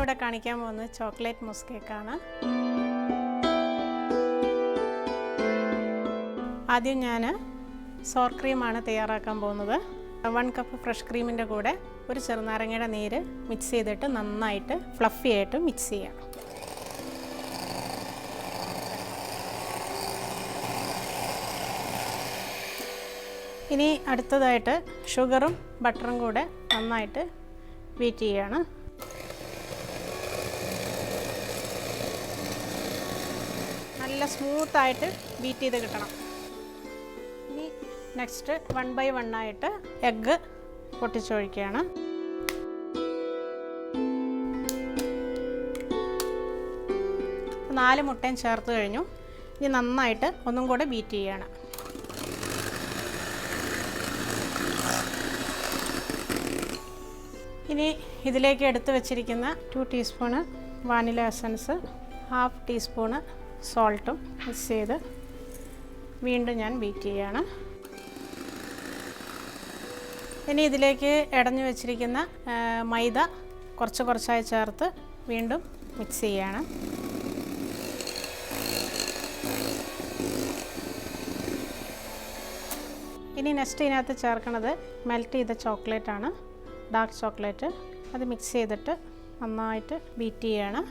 ഇന്നിവിടെ കാണിക്കാൻ പോകുന്നത് ചോക്ലേറ്റ് മൂസ് കേക്കാണ്. ആദ്യം ഞാൻ സോർ ക്രീമാണ് തയ്യാറാക്കാൻ പോകുന്നത്. 1 കപ്പ് ഫ്രഷ് ക്രീമിൻ്റെ കൂടെ ഒരു ചെറുനാരങ്ങയുടെ നീര് മിക്സ് ചെയ്തിട്ട് നന്നായിട്ട് ഫ്ലഫി ആയിട്ട് മിക്സ് ചെയ്യാം. ഇനി അടുത്തതായിട്ട് ഷുഗറും ബട്ടറും കൂടെ നന്നായിട്ട് ബീറ്റ് ചെയ്യുകയാണ്. നല്ല സ്മൂത്തായിട്ട് ബീറ്റ് ചെയ്ത് കിട്ടണം. ഇനി നെക്സ്റ്റ് 1 by 1 ആയിട്ട് എഗ്ഗ് പൊട്ടിച്ചൊഴിക്കുകയാണ്. നാല് മുട്ടയും ചേർത്ത് കഴിഞ്ഞു. ഇനി നന്നായിട്ട് ഒന്നും കൂടെ ബീറ്റ് ചെയ്യുകയാണ്. ഇനി ഇതിലേക്ക് എടുത്ത് വെച്ചിരിക്കുന്ന 2 ടീസ്പൂണ് വാനില എസൻസ്, 1/2 ടീസ്പൂണ് സോൾട്ടും മിക്സ് ചെയ്ത് വീണ്ടും ഞാൻ ബീറ്റ് ചെയ്യുകയാണ്. ഇനി ഇതിലേക്ക് ഇടഞ്ഞു വെച്ചിരിക്കുന്ന മൈദ കുറച്ചായി ചേർത്ത് വീണ്ടും മിക്സ് ചെയ്യുകയാണ്. ഇനി നെക്സ്റ്റ് ഇതിനകത്ത് ചേർക്കുന്നത് മെൽറ്റ് ചെയ്ത ചോക്ലേറ്റാണ്, ഡാർക്ക് ചോക്ലേറ്റ്. അത് മിക്സ് ചെയ്തിട്ട് നന്നായിട്ട് ബീറ്റ് ചെയ്യുകയാണ്.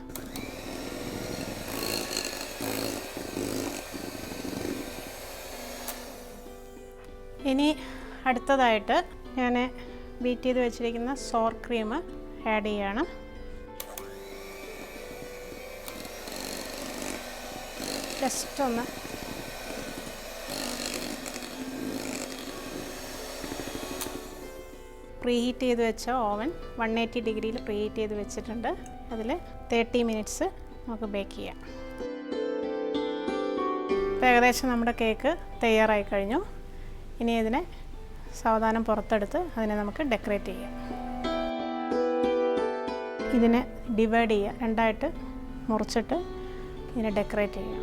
ഇനി അടുത്തതായിട്ട് ഞാൻ ബീറ്റ് ചെയ്ത് വെച്ചിരിക്കുന്ന സോർ ക്രീം ആഡ് ചെയ്യുകയാണ്. ജസ്റ്റ് ഒന്ന് പ്രീഹീറ്റ് ചെയ്ത് വെച്ച ഓവൻ 180 ഡിഗ്രിയിൽ പ്രീഹീറ്റ് ചെയ്ത് വെച്ചിട്ടുണ്ട്. അതിൽ 30 മിനിറ്റ്സ് നമുക്ക് ബേക്ക് ചെയ്യാം. ഇപ്പോൾ ഏകദേശം നമ്മുടെ കേക്ക് തയ്യാറായി കഴിഞ്ഞു. ഇനി ഇതിനെ സാവധാനം പുറത്തെടുത്ത് അതിനെ നമുക്ക് ഡെക്കറേറ്റ് ചെയ്യാം. ഇതിനെ ഡിവൈഡ് ചെയ്യുക, രണ്ടായിട്ട് മുറിച്ചിട്ട് ഇതിനെ ഡെക്കറേറ്റ് ചെയ്യാം.